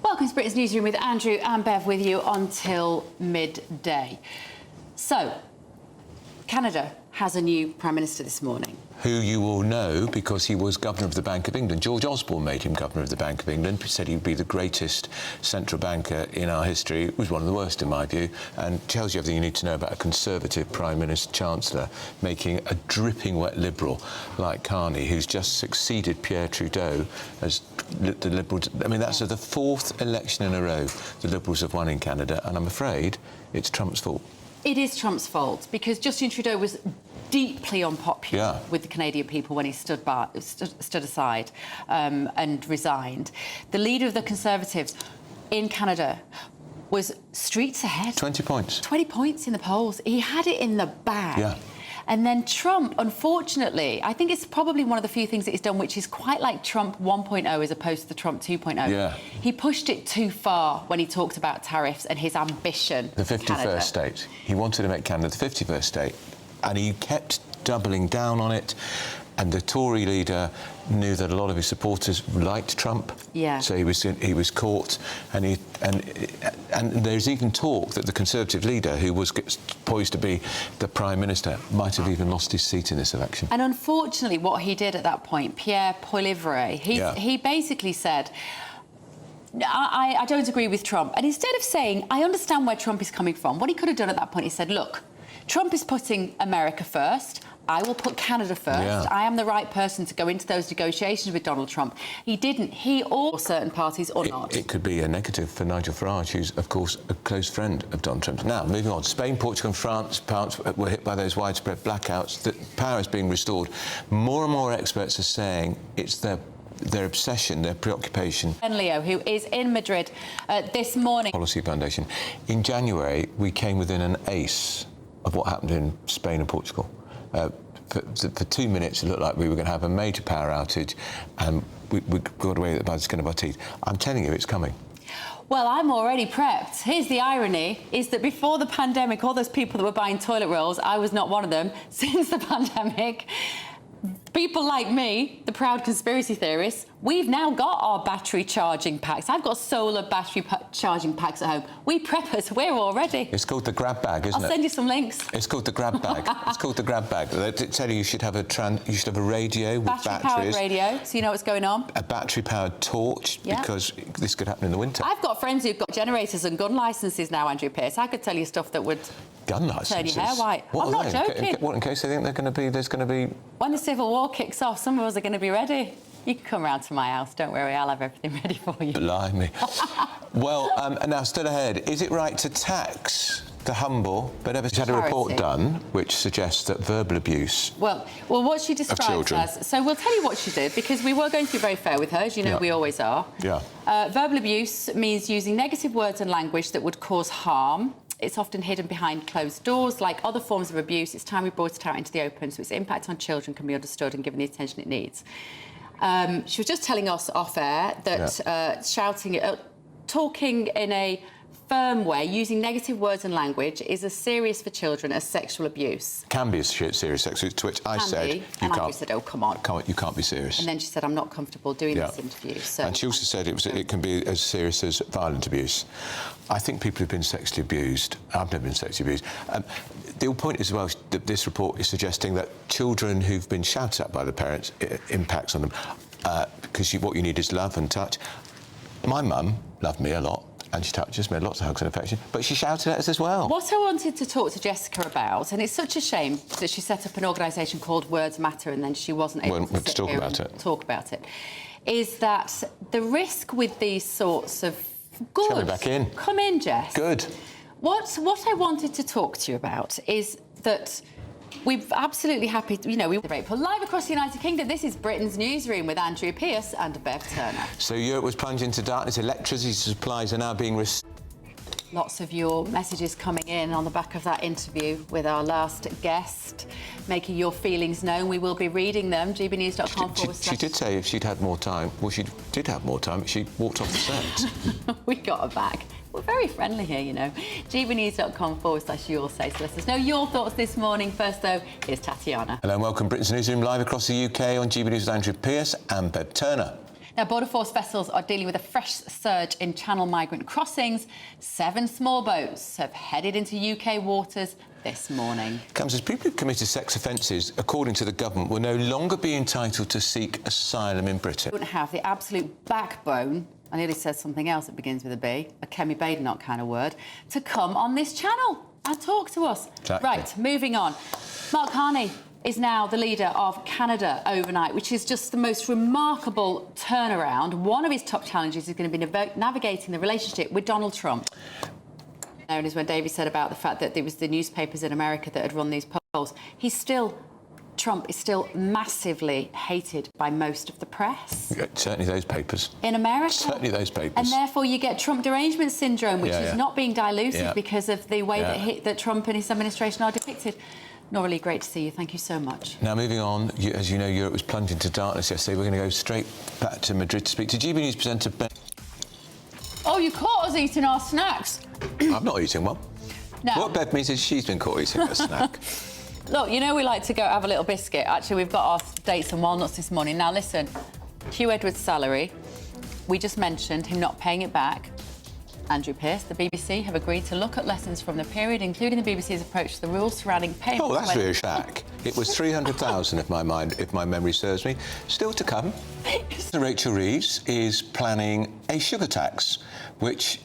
Welcome to Britain's Newsroom with Andrew and Bev with you until midday. So, Canada has a new Prime Minister this morning. Who you will know because he was Governor of the Bank of England. George Osborne made him Governor of the Bank of England. He said he would be the greatest central banker in our history. It was one of the worst, in my view, and tells you everything you need to know about a Conservative Prime Minister Chancellor making a dripping wet Liberal like Carney, who's just succeeded Pierre Trudeau as the Liberals. I mean, that's the fourth election in a row the Liberals have won in Canada, and I'm afraid it's Trump's fault. It is Trump's fault because Justin Trudeau was deeply unpopular with the Canadian people when he stood aside and resigned. The leader of the Conservatives in Canada was streets ahead. 20 points. 20 points in the polls. He had it in the bag. Yeah. And then Trump, unfortunately, I think it's probably one of the few things that he's done which is quite like Trump 1.0 as opposed to the Trump 2.0. Yeah. He pushed it too far when he talked about tariffs and his ambition. The 51st state. He wanted to make Canada the 51st state, and he kept doubling down on it. And the Tory leader knew that a lot of his supporters liked Trump. Yeah. So he was caught, and there's even talk that the Conservative leader, who was poised to be the Prime Minister, might have even lost his seat in this election. And unfortunately, what he did at that point, Pierre Poilievre, he basically said, I don't agree with Trump. And instead of saying, I understand where Trump is coming from, what he could have done at that point, he said, look, Trump is putting America first. I will put Canada first. Yeah. I am the right person to go into those negotiations with Donald Trump. He didn't. He or certain parties or not. It could be a negative for Nigel Farage, who's, of course, a close friend of Donald Trump. Now, moving on. Spain, Portugal and France were hit by those widespread blackouts. The power is being restored. More and more experts are saying it's their obsession, their preoccupation. And Leo, who is in Madrid this morning. Policy Foundation. In January, we came within an ace of what happened in Spain and Portugal. For 2 minutes, it looked like we were going to have a major power outage, and we got away with it by the skin of our teeth. I'm telling you, it's coming. Well, I'm already prepped. Here's the irony, is that before the pandemic, all those people that were buying toilet rolls, I was not one of them. Since the pandemic, people like me, the proud conspiracy theorists, we've now got our battery charging packs. I've got solar battery charging packs at home. We preppers, we're all ready. It's called the grab bag, isn't it? I'll send you some links. It's called the grab bag. It's called the grab bag. They tell you should have a radio with batteries. Battery-powered radio, so you know what's going on. A battery-powered torch, because this could happen in the winter. I've got friends who've got generators and gun licences now, Andrew Pearce. I could tell you stuff that would gun licences? Turn your hair white. What I'm not joking. What, in case they think there's going to be... When the Civil War kicks off, some of us are going to be ready. You can come round to my house, don't worry, I'll have everything ready for you. Blimey. Well, and now, still ahead, is it right to tax the humble? But she's had a report done which suggests that verbal abuse Well, what she describes as... So we'll tell you what she did, because we were going to be very fair with her, as you know we always are. Yeah. Verbal abuse means using negative words and language that would cause harm. It's often hidden behind closed doors. Like other forms of abuse, it's time we brought it out into the open, so its impact on children can be understood and given the attention it needs. She was just telling us off air that talking in a firm way, using negative words and language, is as serious for children as sexual abuse. Can be as serious sexual, to which I said, you can't. I said, oh, come on. You can't be serious. And then she said, I'm not comfortable doing this interview. So. And she also said it can be as serious as violent abuse. I think people who've been sexually abused, I've never been sexually abused. The point is, well, that this report is suggesting that children who've been shouted at by the parents, it impacts on them, because what you need is love and touch. My mum loved me a lot, and she touched me, lots of hugs and affection, but she shouted at us as well. What I wanted to talk to Jessica about, and it's such a shame that she set up an organisation called Words Matter and then she wasn't able to talk about it, is that the risk with these sorts of... Good. Coming back in. Come in, Jess. Good. What I wanted to talk to you about is that we're absolutely happy, we were grateful. Live across the United Kingdom, this is Britain's Newsroom with Andrew Pearce and Bev Turner. So Europe was plunged into darkness. Electricity supplies are now being restored. Lots of your messages coming in on the back of that interview with our last guest, making your feelings known. We will be reading them. gbnews.com/. She did say if she'd had more time. Well, she did have more time, but she walked off the set. We got her back. We're very friendly here, gbnews.com/you'll say. So let us know your thoughts this morning. First, though, here's Tatiana. Hello and welcome. Britain's Newsroom live across the UK on GB News with Andrew Pearce and Bev Turner. Now, Border Force vessels are dealing with a fresh surge in Channel migrant crossings. 7 small boats have headed into UK waters this morning. Comes as people who committed sex offences, according to the government, will no longer be entitled to seek asylum in Britain. Don't have the absolute backbone, I nearly said something else that begins with a B, a Kemi Badenoch kind of word, to come on this channel and talk to us. Exactly. Right, moving on. Mark Carney is now the leader of Canada overnight, which is just the most remarkable turnaround. One of his top challenges is going to be navigating the relationship with Donald Trump. And is when Davey said about the fact that there was the newspapers in America that had run these polls. Trump is still massively hated by most of the press. Yeah, certainly those papers. In America. Certainly those papers. And therefore you get Trump derangement syndrome, which is not being diluted because of the way that Trump and his administration are depicted. Norah, great to see you. Thank you so much. Now, moving on, as you know, Europe was plunged into darkness yesterday. We're going to go straight back to Madrid to speak to GB News presenter Ben. Oh, you caught us eating our snacks. I'm not eating one. No. What Bev means is she's been caught eating a snack. Look, you know we like to go have a little biscuit. Actually, we've got our dates and walnuts this morning. Now, listen, Hugh Edwards' salary, we just mentioned him not paying it back. Andrew Pearce, the BBC, have agreed to look at lessons from the period, including the BBC's approach to the rules surrounding payments. Oh, that's really shack. It was 300,000, if my memory serves me. Still to come. Rachel Reeves is planning a sugar tax, which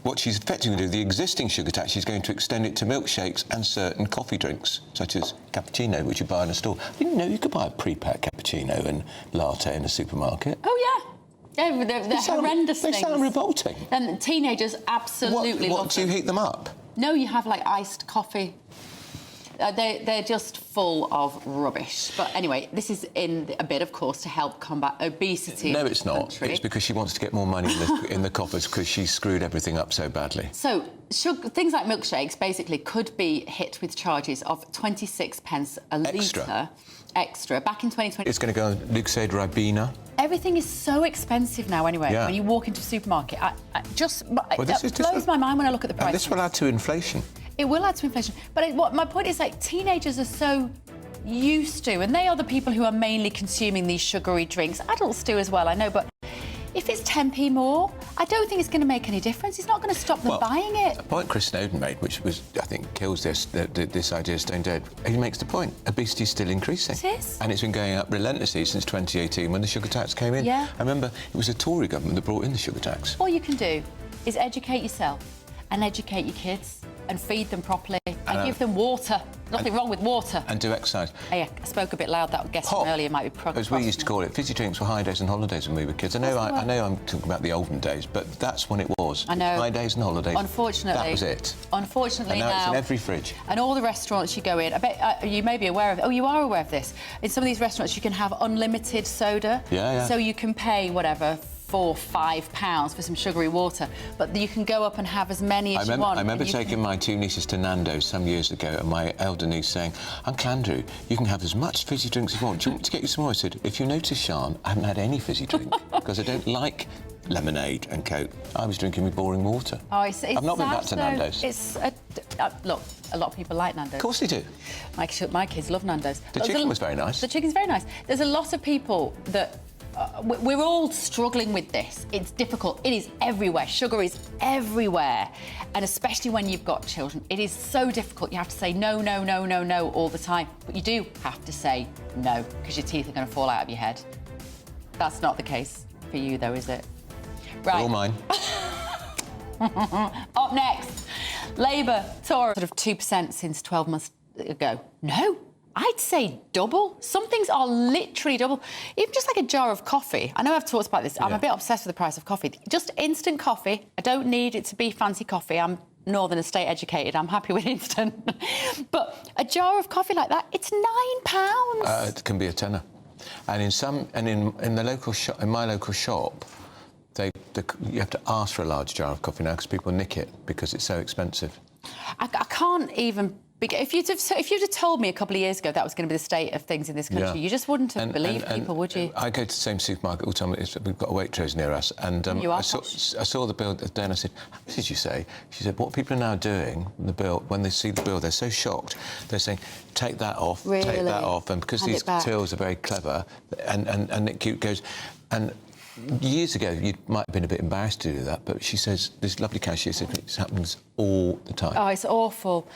what she's effectively going to do, the existing sugar tax, she's going to extend it to milkshakes and certain coffee drinks, such as cappuccino, which you buy in a store. I didn't know you could buy a pre-packed cappuccino and latte in a supermarket. Oh, yeah. They're horrendous things. They sound revolting. And teenagers absolutely love them. Do you heat them up? No, you have, like, iced coffee. They're just full of rubbish. But anyway, this is in a bit, of course, to help combat obesity. No, it's not. Country. It's because she wants to get more money in the coffers because she screwed everything up so badly. So things like milkshakes basically could be hit with charges of 26p a litre extra. Back in 2020... It's going to go on Luxaid Ribena. Everything is so expensive now anyway. Yeah. When you walk into a supermarket, it blows my mind when I look at the price. And this will add to inflation. It will add to inflation. But my point is, like, teenagers are so used to, and they are the people who are mainly consuming these sugary drinks. Adults do as well, I know, but if it's 10p more, I don't think it's going to make any difference. It's not going to stop them buying it. A point Chris Snowden made, which was, I think, kills this idea stone dead. He makes the point. Obesity is still increasing. It is. And it's been going up relentlessly since 2018 when the sugar tax came in. Yeah. I remember it was a Tory government that brought in the sugar tax. All you can do is educate yourself and educate your kids and feed them properly and give them water. Nothing wrong with water. And do exercise. I spoke a bit loud. That guest from earlier might be as we used to call it. Fizzy drinks were high days and holidays when we were kids. I know I'm talking about the olden days, but that's when it was. I know. High days and holidays. Unfortunately. That was it. Unfortunately and now it's in every fridge. And all the restaurants you go in, I bet you may be aware of it. Oh, you are aware of this. In some of these restaurants, you can have unlimited soda. Yeah. So you can pay, whatever, £4-5 for some sugary water, but you can go up and have as many as you want. I remember taking my 2 nieces to Nando's some years ago, and my elder niece saying, Uncle Andrew, you can have as much fizzy drinks as you want. Do you want me to get you some more? I said, if you notice, Sian, I haven't had any fizzy drink because I don't like lemonade and Coke. I was drinking my boring water. Oh, I've not been back to Nando's. Look, a lot of people like Nando's. Of course they do. My kids love Nando's. The chicken was very nice. The chicken's very nice. There's a lot of people that... we're all struggling with this. It's difficult. It is everywhere. Sugar is everywhere. And especially when you've got children, it is so difficult. You have to say no, no, no, no, no all the time. But you do have to say no, because your teeth are going to fall out of your head. That's not the case for you, though, is it? Right. All mine. Up next, Labour, Tory, sort of 2% since 12 months ago. No. I'd say double. Some things are literally double. Even just like a jar of coffee. I know I've talked about this. I'm a bit obsessed with the price of coffee. Just instant coffee. I don't need it to be fancy coffee. I'm Northern Estate educated. I'm happy with instant. But a jar of coffee like that, it's £9. It can be a tenner. And in the local shop, in my local shop, you have to ask for a large jar of coffee now because people nick it because it's so expensive. I can't even... If you'd have told me a couple of years ago that was going to be the state of things in this country, you just wouldn't have believed people, would you? I go to the same supermarket all the time. We've got a Waitrose near us, and I saw the bill the other day, and I said, "What did you say?" She said, "What people are now doing, the bill, when they see the bill, they're so shocked. They're saying, take that off, take that off,' and because these tills are very clever, and it goes, and Years ago, you might have been a bit embarrassed to do that, but she says, this lovely cashier said, it happens all the time. Oh, it's awful.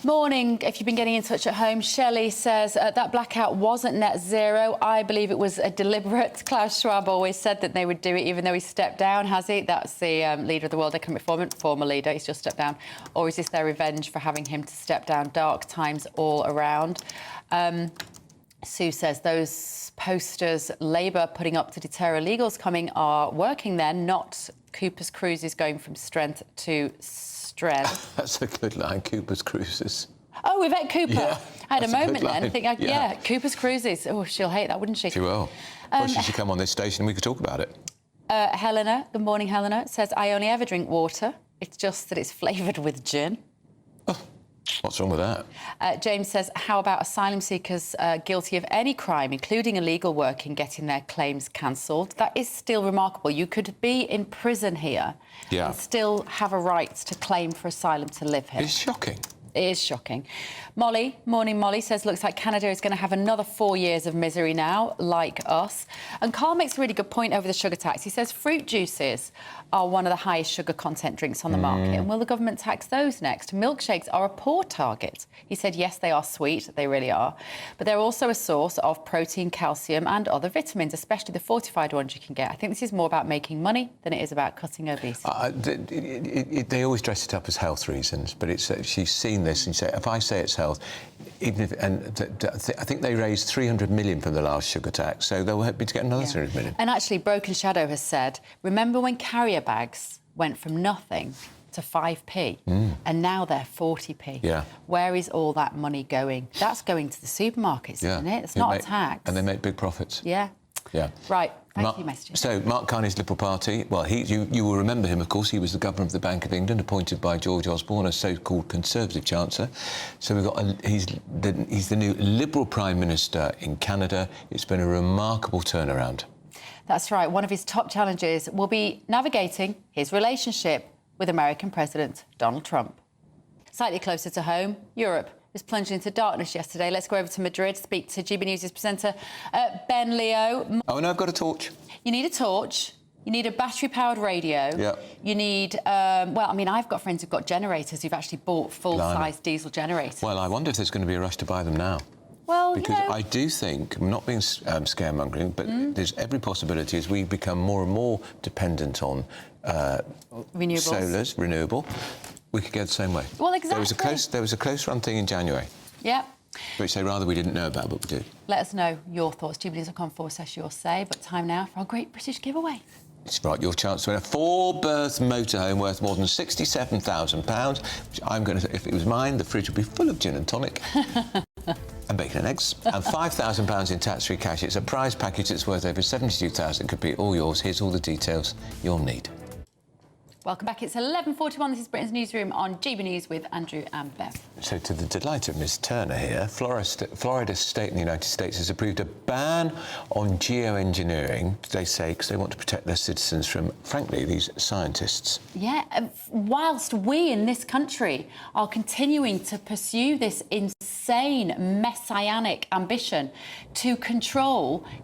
Morning, if you've been getting in touch at home, Shelley says that blackout wasn't net zero. I believe it was a deliberate. Klaus Schwab always said that they would do it even though he stepped down, has he? That's the leader of the World Economic Forum, former leader, he's just stepped down. Or is this their revenge for having him to step down? Dark times all around. Sue says those posters Labour putting up to deter illegals coming are working then, not Cooper's Cruises going from strength to strength. That's a good line, Cooper's Cruises. Oh, Yvette Cooper. Yeah, I had a moment then. line. I think, yeah, Cooper's Cruises. Oh, she'll hate that, wouldn't she? She will. Well, she should come on this station and we could talk about it. Helena, good morning, Helena, says, I only ever drink water. It's just that it's flavoured with gin. Oh, what's wrong with that? James says, how about asylum seekers guilty of any crime, including illegal working, getting their claims cancelled? That is still remarkable. You could be in prison here and still have a right to claim for asylum to live here. It's shocking. It is shocking. Molly, morning Molly, says, looks like Canada is going to have another 4 years of misery now, like us. And Carl makes a really good point over the sugar tax. He says fruit juices are one of the highest sugar content drinks on the market. And will the government tax those next? Milkshakes are a poor target. He said, yes, they are sweet. They really are. But they're also a source of protein, calcium and other vitamins, especially the fortified ones you can get. I think this is more about making money than it is about cutting obesity. They always dress it up as health reasons, but it's she's seen this and say, if I say it's health, even if, I think they raised 300 million from the last sugar tax, so they'll be to get another 300 million. And actually, Broken Shadow has said, remember when carrier bags went from nothing to 5p, and now they're 40p. Yeah. Where is all that money going? That's going to the supermarkets, isn't it? It's not a tax. And they make big profits. Yeah. Yeah. Right. Thank you, messages. So, Mark Carney's Liberal Party, well, you will remember him, of course. He was the Governor of the Bank of England, appointed by George Osborne, a so-called Conservative Chancellor. So we've got he's the new Liberal Prime Minister in Canada. It's been a remarkable turnaround. That's right. One of his top challenges will be navigating his relationship with American President Donald Trump. Slightly closer to home, Europe was plunged into darkness yesterday. Let's go over to Madrid, speak to GB News' presenter Ben Leo. Oh, and I've got a torch. You need a torch. You need a battery-powered radio. Yeah. You need, well, I mean, I've got friends who've got generators who've actually bought full-size diesel generators. Well, I wonder if there's going to be a rush to buy them now. Well, because I do think, I'm not being scaremongering, but there's every possibility as we become more and more dependent on renewables. Renewable, we could go the same way. Well, exactly. There was a close run thing in January. Yeah. Which they rather we didn't know about, but we did. Let us know your thoughts. gbnews.com/your say. But time now for our Great British Giveaway. It's right, your chance to win a 4-berth motorhome worth more than £67,000, which I'm going to, if it was mine, the fridge would be full of gin and tonic. And bacon and eggs, and £5,000 in tax-free cash. It's a prize package that's worth over £72,000. Could be all yours. Here's all the details you'll need. Welcome back. It's 11:41. This is Britain's Newsroom on GB News with Andrew and Bev. So, to the delight of Ms Turner here, Florida State in the United States has approved a ban on geoengineering, they say, because they want to protect their citizens from, frankly, these scientists. Yeah, whilst we in this country are continuing to pursue this insane messianic ambition to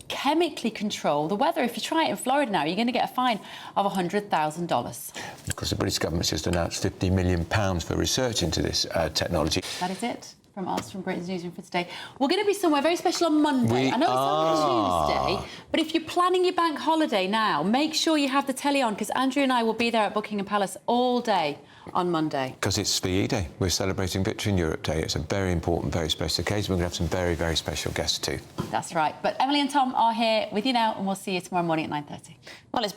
chemically control the weather. If you try it in Florida now, you're going to get a fine of $100,000. Of course, the British government's just announced £50 million for research into this technology. That is it from us, from Britain's Newsroom for today. We're going to be somewhere very special on Monday. I know it's on Tuesday, but if you're planning your bank holiday now, make sure you have the telly on, because Andrew and I will be there at Buckingham Palace all day on Monday. Because it's VE Day. We're celebrating Victory in Europe Day. It's a very important, very special occasion. We're going to have some very, very special guests too. That's right. But Emily and Tom are here with you now, and we'll see you tomorrow morning at 9:30. Well, it's